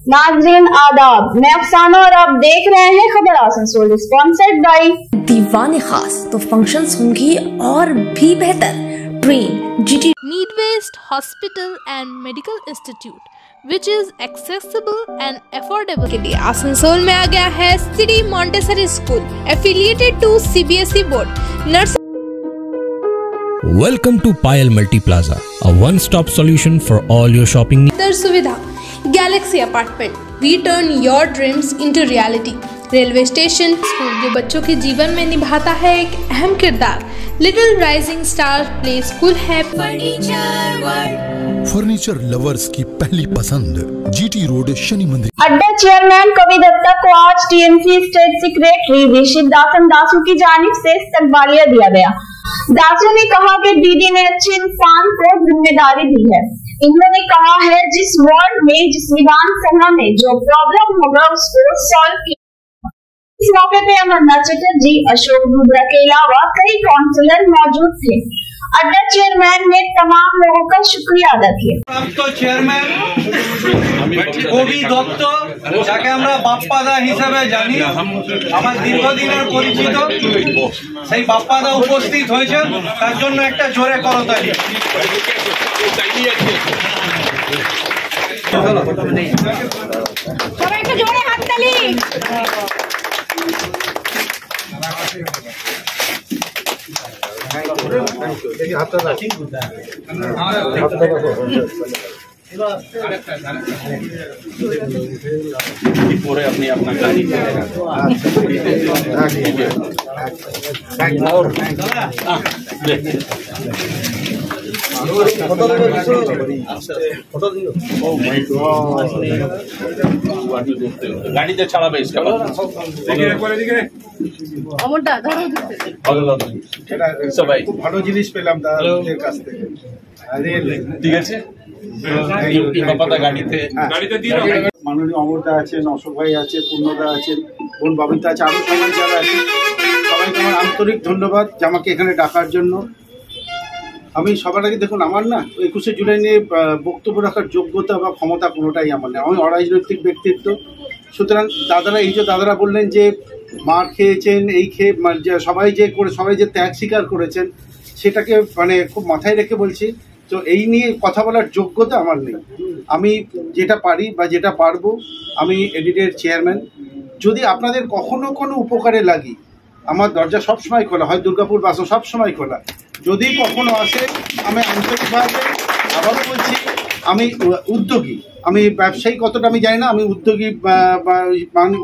नाज़रीन आदाब, मैं अफसाना और आप देख रहे हैं खबर आसनसोल, स्पॉन्सर्ड बाय दीवाने खास। तो फंक्शंस होंगी और भी बेहतर। Train GT Need Waste Hospital and Medical Institute, which is accessible and affordable के लिए आसनसोल में आ गया है city Montessori school, affiliated to CBSE board. Welcome to Payal Multi Plaza, a one-stop solution for all your shopping needs. दर सुविधा Galaxy apartment, we turn your dreams into reality. Railway station, school जो बच्चों के जीवन में निभाता है एक अहम किरदार। Little rising star play school है। फर्नीचर लवर्स की पहली पसंद, GT रोड, शनि मंदिर। अड्डा चेयरमैन कवि दत्ता को आज TMC स्टेट सेक्रेटरी विशित दासन दासू की जानिब से इस्तकबालिया दिया गया। दासू ने कहा कि दीदी ने अच्छे इंसान को जिम्मेदारी दी है। इन्होंने कहा है जिस वार्ड में, जिस विधानसभा में जो प्रॉब्लम होगा उसको सॉल्व किया। इस मौके पे अमरनाथ चटर्जी, अशोक बुबरा के अलावा कई काउंसिलर मौजूद थे। अड्डा चेयरमैन ने तमाम लोगों का शुक्रिया अदा किया। तो चेयरमैन কবি দত্ত, যাকে আমরা বাপ্পাদা হিসেবে জানি, আমার দীর্ঘদিনের পরিচিত, সেই বাপ্পাদা উপস্থিত হয়েছেন, তার জন্য একটা জোরে করতালি। সবাই একটু জোরে হাততালি। पूरे अपनी अपना गाड़ी গাড়িতে ছাড়াবে সবাই ভালো জিনিস পেলাম তাদের কাছ থেকে। ঠিক আছে, মাননীয় অমরদা আছেন, অশোক ভাই আছে, পূর্ণদা আছেন, বোন বাবিতা আছে, আরো সবাই যারা আছে, সবাইকে আমার আন্তরিক ধন্যবাদ যে আমাকে এখানে ডাকার জন্য। আমি সবার আগে দেখুন, আমার না 21শে জুলাই নিয়ে বক্তব্য রাখার যোগ্যতা বা ক্ষমতা কোনোটাই আমার নেই। আমি অরাজনৈতিক ব্যক্তিত্ব। সুতরাং দাদারা, এই যে দাদারা বললেন যে মার খেয়েছেন, এই খেয়ে সবাই যে ত্যাগ স্বীকার করেছেন, সেটাকে খুব মাথায় রেখে বলছি। তো এই নিয়ে কথা বলার যোগ্যতা আমার নেই। আমি যেটা পারি বা যেটা পারবো, আমি এডিটের চেয়ারম্যান। যদি আপনাদের কখনো কোনো উপকারে লাগি, আমার দরজা সবসময় খোলা, হয় দুর্গাপুর বাসও সবসময় খোলা। যদি কখনো আসে, আমি আন্তরিকভাবে আবারও বলছি, আমি উদ্যোগী, আমি ব্যবসায়ী কতটা আমি জানি না, আমি উদ্যোগী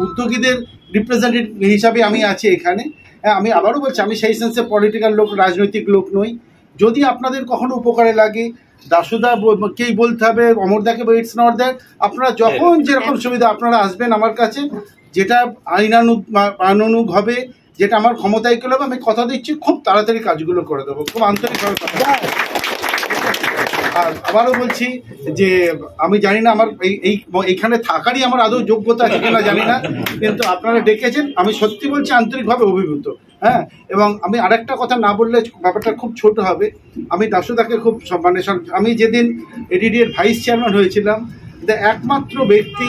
উদ্যোগীদের রিপ্রেজেন্টেটিভ হিসাবে আমি আছি এখানে। হ্যাঁ, আমি আবারও বলছি, আমি সেই সেন্সে পলিটিক্যাল লোক, রাজনৈতিক লোক নই। যদি আপনাদের কখনো উপকারে লাগে, দাসুদা কেই বলতে হবে, অমরদাকে বা ইটস নট দ্যাট, আপনারা যখন যেরকম সুবিধা আপনারা আসবেন আমার কাছে, যেটা আইনানুগ হবে, যেটা আমার ক্ষমতায় গেলে আমি কথা দিচ্ছি খুব তাড়াতাড়ি কাজগুলো করে দেবো, খুব আন্তরিকভাবে কথা। আর আবারও বলছি যে আমি জানি না আমার এইখানে থাকারই আমার আদৌ যোগ্যতা আছে কিনা জানি না, কিন্তু আপনারা ডেকেছেন, আমি সত্যি বলছি আন্তরিকভাবে অভিভূত। হ্যাঁ, এবং আমি আরেকটা কথা না বললে ব্যাপারটা খুব ছোট হবে। আমি দাসুদাকে খুব আমি যেদিন এডিডিএর ভাইস চেয়ারম্যান হয়েছিলাম, একমাত্র ব্যক্তি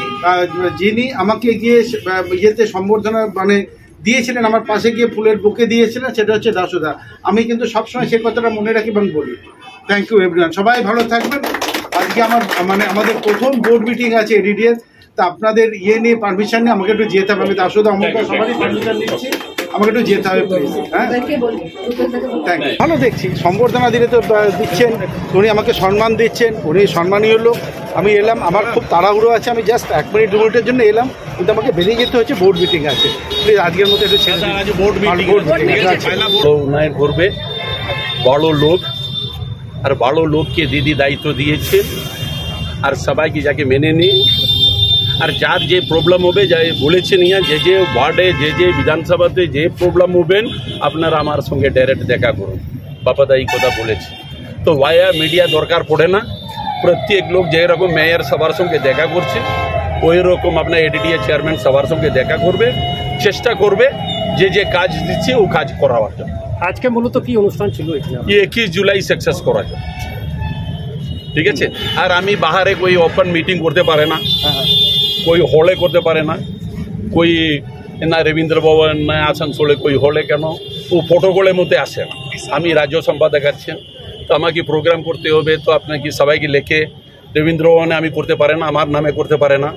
যিনি আমাকে গিয়ে ইয়েতে সম্বর্ধনা দিয়েছিলেন, আমার পাশে গিয়ে ফুলের বুকে দিয়েছিলেন, সেটা হচ্ছে দাসুদা। আমি কিন্তু সবসময় সে কথাটা মনে রাখি এবং বলি। থ্যাংক ইউ এভরিওয়ান, সবাই ভালো থাকবেন। আজকে আমার আমাদের প্রথম বোর্ড মিটিং আছে এডিডিএর, তা আপনাদের নিয়ে পারমিশন নিয়ে আমাকে একটু যেতে হবে। আমি দাসুদা আমাকে সবারই পারমিশন নিচ্ছি, আমাকে একটু যেতে হবে প্লিজ। হ্যাঁ, থ্যাংক ইউ। ভালো দেখছি, সম্বর্ধনা দিলে তো দিচ্ছেন, উনি আমাকে সম্মান দিচ্ছেন, উনি সম্মানীয় লোক। আমি এলাম, আমার খুব তাড়াহুড়ো আছে, আমি জাস্ট 1 মিনিট 2 মিনিটের জন্য এলাম, কিন্তু আমাকে বেরিয়ে যেতে হচ্ছে, বোর্ড মিটিং আছে। প্লিজ আজকের মতো একটু বোর্ড মিটিং উন্নয়ন করবে বড় লোক, আর বড় লোককে দিদি দায়িত্ব দিয়েছে, আর সবাইকে যাকে মেনে নিই, আর যার যে প্রবলেম হবে, যা বলেছেন যে ওয়ার্ডে, যে বিধানসভাতে যে প্রবলেম হবেন, আপনারা আমার সঙ্গে ডাইরেক্ট দেখা করুন। বাপাদা এই কথা বলেছে, তো ওয়াইয়া মিডিয়া দরকার পড়ে না। প্রত্যেক লোক যেরকম মেয়র সবার সঙ্গে দেখা করছে, ওই রকম আপনার এডিডিএ চেয়ারম্যান সবার সঙ্গে দেখা করবে, চেষ্টা করবে যে কাজ দিচ্ছে ও কাজ করাবার জন্য। আজকে মূলত কি অনুষ্ঠান ছিল? 21 জুলাই সাকসেস করার জন্য। ঠিক আছে, আর আমি বাহারে ওপেন মিটিং করতে পারে না, कोई हले करते पारे ना, कोई ना रवींद्र भवन ना आसानसोले कोई हले केन वो प्रोटोकलेर मध्य आसे ना। आमी राज्य सम्पादक आछि, तो आमाके प्रोग्राम करते होबे, तो आपनाके सबाइके लेखे रवींद्र भवने आमी करते पारे ना, आमार नामे करते पारे ना,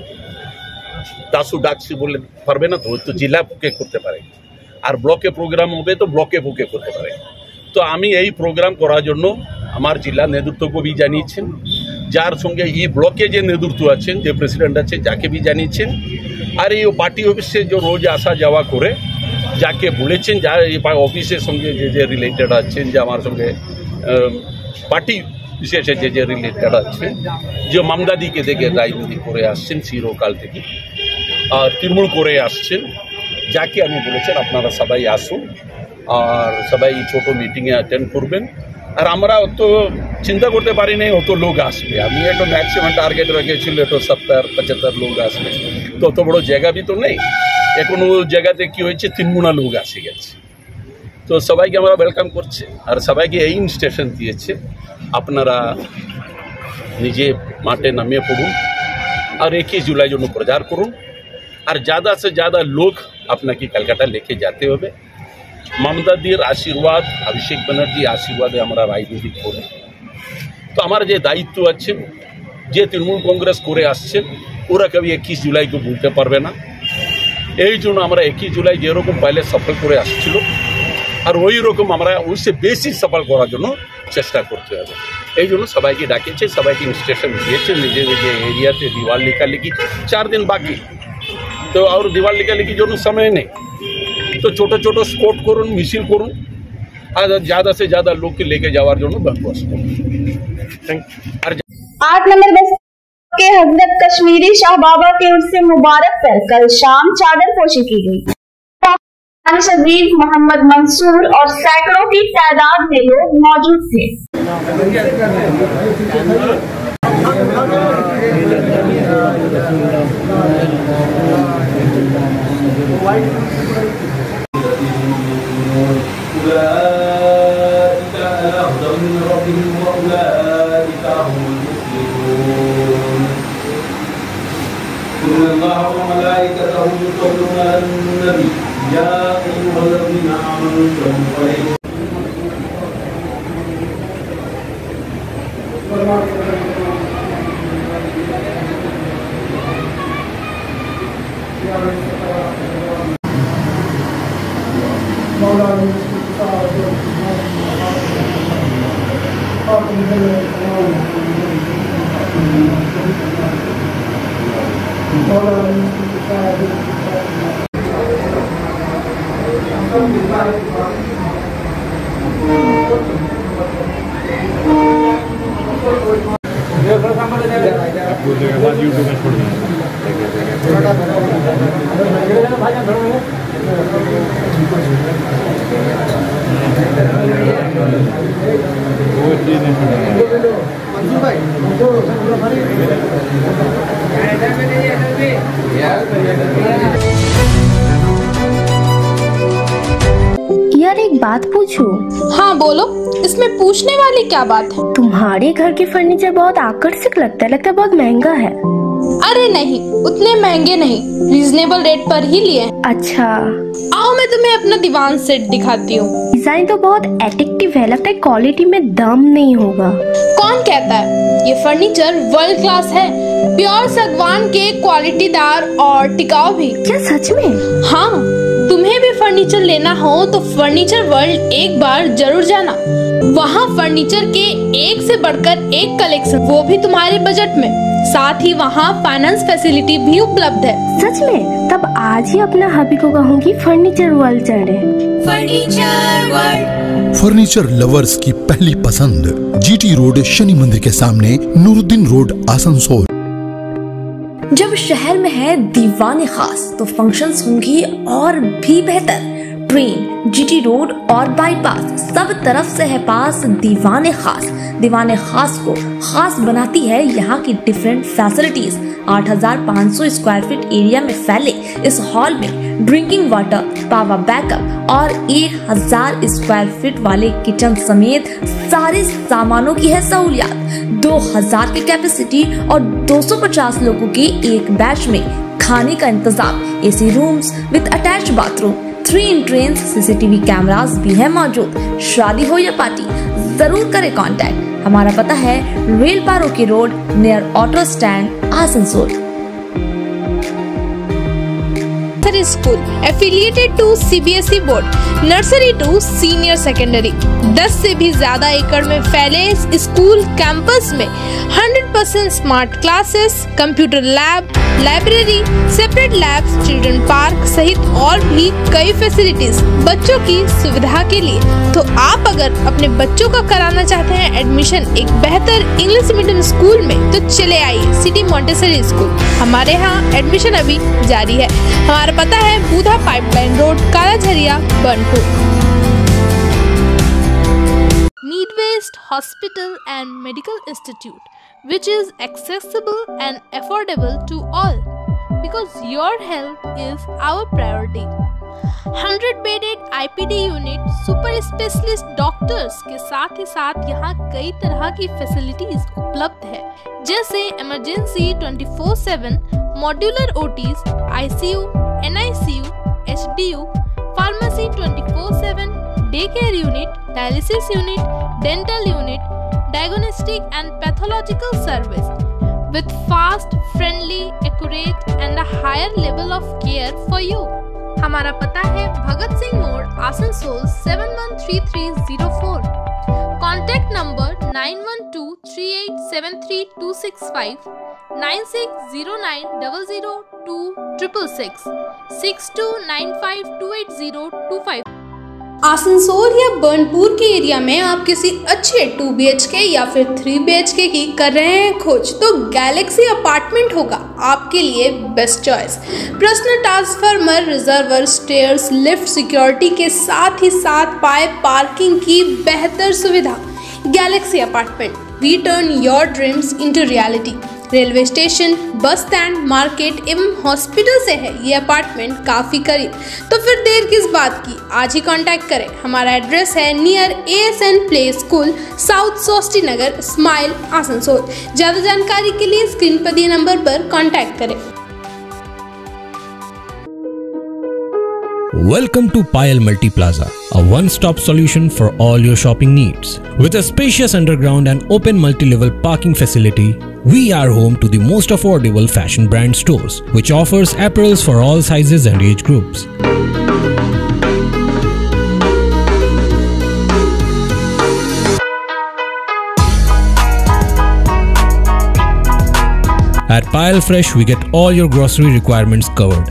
दासु डाकছি বলে পারবে না, তো জেলা বুকে করতে পারে, আর ব্লকে প্রোগ্রাম হবে তো ব্লকে বুকে করতে পারে। তো আমি এই প্রোগ্রাম করার জন্য আমার জেলা নেতৃত্বকে জানিয়েছেন, যার সঙ্গে এই ব্লকে যে নেতৃত্ব আছেন, যে প্রেসিডেন্ট আছে, যাকে বি জানিয়েছেন। আর এই পার্টি অফিসে যে রোজ আসা যাওয়া করে যাকে বলেছেন, যার এই অফিসের সঙ্গে যে যে রিলেটেড আছেন, যে আমার সঙ্গে পার্টি বিশেষে যে যে রিলেটেড আছেন, যে মামদাদিকে দেখে রাজনীতি করে আসছেন চিরকাল থেকে, আর তৃণমূল করে আসছেন, যাকে আমি বলেছেন আপনারা সবাই আসুন আর সবাই ছোট মিটিংয়ে অ্যাটেন্ড করবেন। আর আমরা অত চিন্তা করতে পারি নাই অত লোক আসবে, আমি একটা ম্যাক্সিমাম টার্গেট রেখেছিল একটু 70-75 লোক আসবে, তো অত বড় জায়গা বি তো নেই। এখন ও জায়গাতে কি হয়েছে 3 গুণা লোক আসে গেছে, তো সবাইকে আমরা ওয়েলকাম করছি আর সবাইকে এই ইনস্ট্রাকশন দিয়েছে আপনারা নিজে মাঠে নামিয়ে পড়ুন আর 21 জুলাই জন্য প্রচার করুন। আর ज़्यादा से ज़्यादा लोग আপনাকে কলকাতা लेके जाते হবে। মমতাদির আশীর্বাদ, অভিষেক ব্যানার্জি আশীর্বাদে আমরা রাজনীতি করি, তো আমার যে দায়িত্ব আছে, যে তৃণমূল কংগ্রেস করে আসছে ওরা কবি 21 জুলাইকে ভুলতে পারবে না। এই জন্য আমরা 21 জুলাই যেরকম পহলে সফল করে আসছিল আর ওই রকম আমরা ওইসে বেশি সফল করার জন্য চেষ্টা করতে হবে। এই জন্য সবাইকে ডাকেছে, সবাইকে ইনস্ট্রাকশন দিয়েছে নিজে নিজে এরিয়াতে दीवार লিখালেখি 4 दिन বাকি, তো আর दीवार লিখালেখির জন্য সময় নেই, तो छोटे छोटे स्पॉट करूँ, मिছিল करूँ और ज़्यादा से ज़्यादा लोग के लेके जावार जो बंदोबस्त करूँ। 8 नंबर बस के हजरत कश्मीरी शाह बाबा के उर्स मुबारक पर कल शाम चादर पोशी की गई। शरीफ मोहम्मद मंसूर और सैकड़ों की तादाद में लोग मौजूद थे। यार एक बात पूछूं? हाँ बोलो, इसमें पूछने वाली क्या बात है? तुम्हारे घर के फर्नीचर बहुत आकर्षक लगता है बहुत महंगा है। अरे नहीं, उतने महंगे नहीं, रीजनेबल रेट पर ही लिए। अच्छा, आओ मैं तुम्हें अपना दीवान सेट दिखाती हूँ। डिजाइन तो बहुत एट्रैक्टिव है, लगता है क्वालिटी में दम नहीं होगा। कौन कहता है? ये फर्नीचर वर्ल्ड क्लास है, प्योर सागवान के, क्वालिटीदार और टिकाऊ भी। क्या सच में? हाँ, तुम्हें भी फर्नीचर लेना हो तो फर्नीचर वर्ल्ड एक बार जरूर जाना। वहाँ फर्नीचर के एक से बढ़कर एक कलेक्शन, वो भी तुम्हारे बजट में। साथ ही वहाँ फाइनेंस फैसिलिटी भी उपलब्ध है। सच में? तब आज ही अपना हबी को कहूँगी फर्नीचर वर्ल्ड चढ़े। फर्नीचर वर्ल्ड, फर्नीचर लवर्स की पहली पसंद, जीटी रोड, शनि मंदिर के सामने, नूरुद्दीन रोड, आसनसोल। जब शहर में है दीवाने खास तो फंक्शंस होंगी और भी बेहतर। ट्रेन, जीटी रोड और बाईपास सब तरफ से है पास दीवाने खास। दीवाने खास को खास बनाती है यहाँ की different facilities. 8500 square feet area में फैले इस हॉल में ड्रिंकिंग वाटर, पावर बैकअप और 1000 स्क्वायर फीट वाले किचन समेत सारे सामानों की है सहूलियत। 2000 की कैपेसिटी और 250 लोगों की एक बैच में खाने का इंतजाम, AC rooms with attached bathroom, 3-in-1 CCTV cameras भी है मौजूद। शादी हो या पार्टी जरूर करें कांटेक्ट। हमारा पता है रेल पारोकी road near auto stand, Asansol. School affiliated to CBSE board, nursery to senior secondary. 10 से भी ज्यादा एकड़ में फैले इस स्कूल कैंपस में 100% smart classes, computer lab, library, separate labs, children park सहित और भी कई फैसिलिटीज बच्चों की सुविधा के लिए। तो आप अगर अपने बच्चों का कराना चाहते हैं एडमिशन एक बेहतर इंग्लिश मीडियम स्कूल में, तो चले आइए सिटी मॉन्टेसरी स्कूल। हमारे यहाँ एडमिशन अभी जारी है। हमारा पता है Budha pipeline road, Kalajharia, Burnpur. Need based hospital and medical institute which is accessible and affordable to all because your health is our priority. 100 bedded IPD unit, super specialist doctors के साथ ही साथ यहाँ कई तरह की फैसिलिटीज उपलब्ध है, जैसे emergency 24/7, modular OTs, ICU, NICU, HDU, pharmacy 24/7, day care unit, dialysis unit, dental unit, diagnostic and pathological service with fast, friendly, accurate and a higher level of care for you. हमारा पता है भगत सिंह मोड़, Asansol 713304। Contact number 9123873265, 9609002666, 6295280225। Asansol या बर्नपुर के area में आप किसी अच्छे 2 BHK या फिर 3 BHK की कर रहे हैं खोज, तो गैलेक्सी अपार्टमेंट होगा आपके लिए best choice. Personal transformer, reservoir, stairs, lift, security के साथ ही साथ पाए पार्किंग की बेहतर सुविधा। Galaxy apartment, we turn your dreams into reality. Railway station, bus stand, market एवं हॉस्पिटल से है ये अपार्टमेंट काफ़ी करीब। तो फिर देर किस बात की, आज ही कांटेक्ट करें। हमारा एड्रेस है near ASN play school, south सोस्टी नगर, स्माइल, आसनसोल। ज़्यादा जानकारी के लिए स्क्रीन पर दिए नंबर पर कांटेक्ट करें। Welcome to Payal Multi Plaza, a one-stop solution for all your shopping needs. With a spacious underground and open multi-level parking facility, we are home to the most affordable fashion brand stores, which offers apparels for all sizes and age groups. At Payal Fresh, we get all your grocery requirements covered.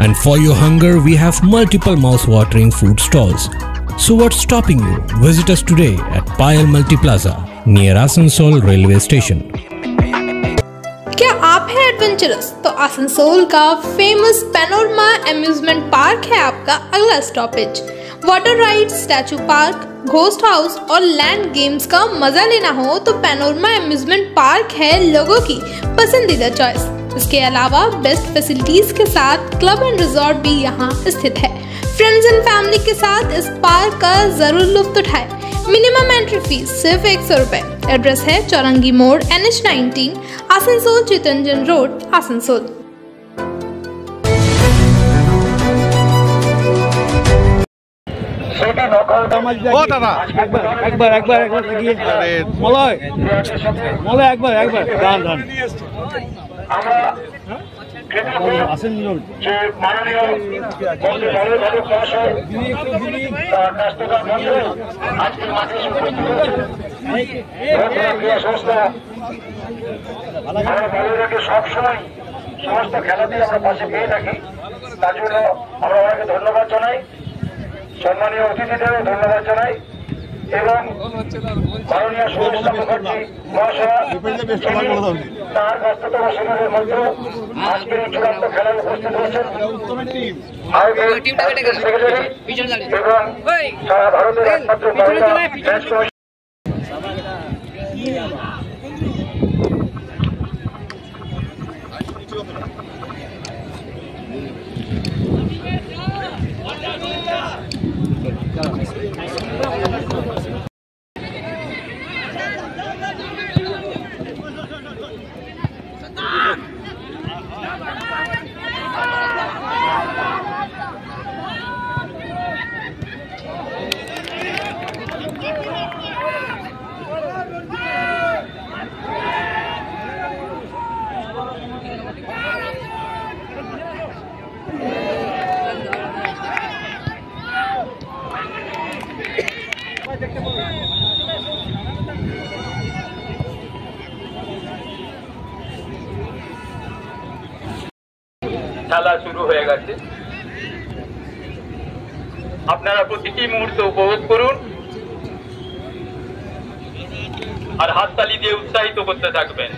And for your hunger, we have multiple mouth-watering food stalls. So what's stopping you? Visit us today at Payal Multi Plaza near Asansol Railway Station. क्या आप हैं adventurous? तो आसनसोल का famous panorama amusement park है आपका अगला stoppage. Water ride, statue park, ghost house और land games का मजा लेना हो तो पैनोरमा अम्यूजमेंट पार्क है लोगों की पसंदीदा चॉइस। इसके अलावा बेस्ट फैसिलिटीज के साथ क्लब एंड रिजॉर्ट भी यहाँ स्थित है। फ्रेंड्स एंड फैमिली के साथ इस पार्क का जरूर लुत्फ उठाएं। मिनिमम एंट्री फीस सिर्फ 100 रुपए। एड्रेस है चौरंगी मोड़, NH19, आसनसोल, चितरंजन रोड, आसनसोल। ও দাদা একবার গিয়ে মলয় একবার গান আসেন সবসময় সমস্ত খেলাতেই আমরা পাশে পেয়ে থাকি, তার জন্য আমরা ওনাকে ধন্যবাদ জানাই। সম্মানীয় অতিথিদেরও ধন্যবাদ জানাই এবং মাননীয় সুমিত্রা মুখার্জি মহাশয়া তার ব্যস্ততম সময়ের মধ্যে আজকের এই চূড়ান্ত খেলায় উপস্থিত হয়েছেন সেক্রেটারি এবং সারা ভারতের একমাত্র খেলা শুরু হয়ে গেছে। আপনারা প্রতিটি মুহূর্ত উপভোগ করুন আর হাততালি দিয়ে উৎসাহিত করতে থাকবেন।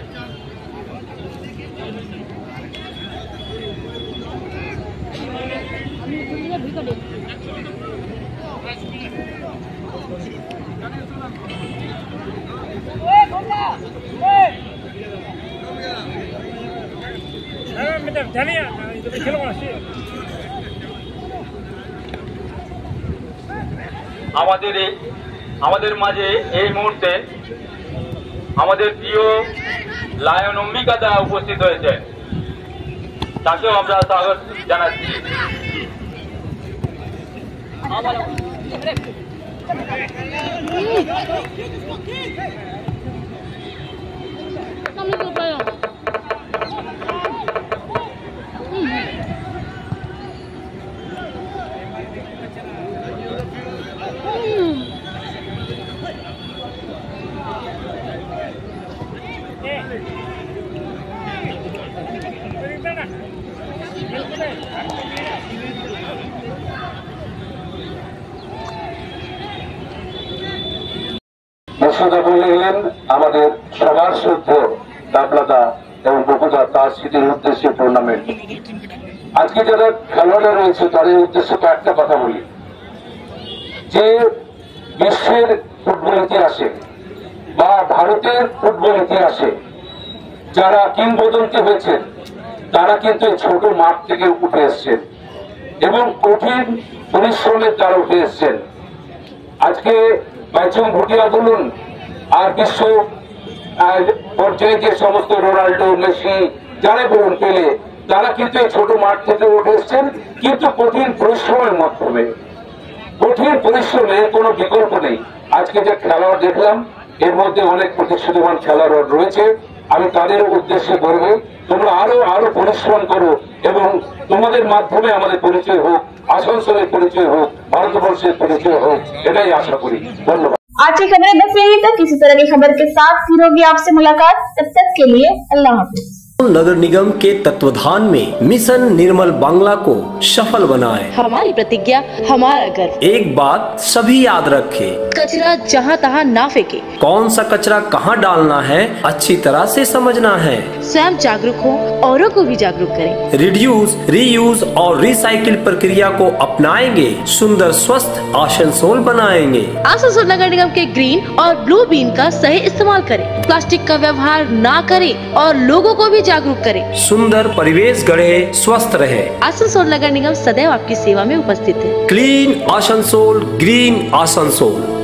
আমাদের মাঝে এই মুহূর্তে আমাদের প্রিয় লায়ন অম্বিকা দা উপস্থিত হয়েছেন, তাকেও আমরা স্বাগত জানাচ্ছি। বক্তব্য বললেন আমাদের সবার শ্রদ্ধ দাবলাদা এবং বকুদা তার স্মৃতির উদ্দেশ্যে টুর্নামেন্ট। আজকে যারা খেলোয়াড়রা রয়েছে তাদের উদ্দেশ্যে একটা কথা বলি, যে বিশ্বের ফুটবল ইতিহাসে বা ভারতের ফুটবল ইতিহাসে যারা কিংবদন্তি হয়েছেন তারা কিন্তু ছোট মাঠ থেকে উঠে এসছেন এবং কঠিন পরিশ্রমের দ্বারা উঠে এসছেন। আজকে বাইচুং ভুটিয়া বলুন আর বিশ্ব পর্যায়ে যে সমস্ত রোনাল্ডো মেসি যারা বলুন পেলে, তারা কিন্তু এই ছোট মাঠ থেকে উঠে এসছেন, কিন্তু কঠিন পরিশ্রমের মাধ্যমে। কঠিন পরিশ্রমের কোনো বিকল্প নেই। আজকে যে খেলোয়াড় দেখলাম এর মধ্যে অনেক প্রতিশ্রুতিবান খেলোয়াড় রয়েছে। আমি তাদের উদ্দেশ্যে বলবো, তোমরা আরো পরিশ্রম করো এবং তোমাদের মাধ্যমে আমাদের পরিচয় হোক, আসানসোলের পরিচয় হোক, ভারতবর্ষের পরিচয় হোক, এটাই आशा करी। धन्यवाद। आज की खबरें बस यही तक। किसी तरह की खबर के साथ फिर होगी आपसे मुलाकात, तब तक के लिए अल्लाह हाफिज। नगर निगम के तत्वाधान में मिशन निर्मल बांग्ला को सफल बनाएं। हमारी प्रतिज्ञा, हमारा गर्व। एक बात सभी याद रखें, कचरा जहाँ तहाँ ना फेंके। कौन सा कचरा कहाँ डालना है अच्छी तरह से समझना है। स्वयं जागरूक हो, औरों को भी जागरूक करें। रिड्यूस, रीयूज और रिसाइकिल प्रक्रिया को अपनाएंगे, सुंदर स्वस्थ आसनसोल बनाएंगे। आसनसोल नगर निगम के ग्रीन और ब्लू बीन का सही इस्तेमाल करें, प्लास्टिक का व्यवहार ना करें और लोगों को भी जागरूक करें। सुंदर परिवेश गढ़े, स्वस्थ रहे। आसनसोल नगर निगम सदैव आपकी सेवा में उपस्थित है। Clean Asansol, green Asansol.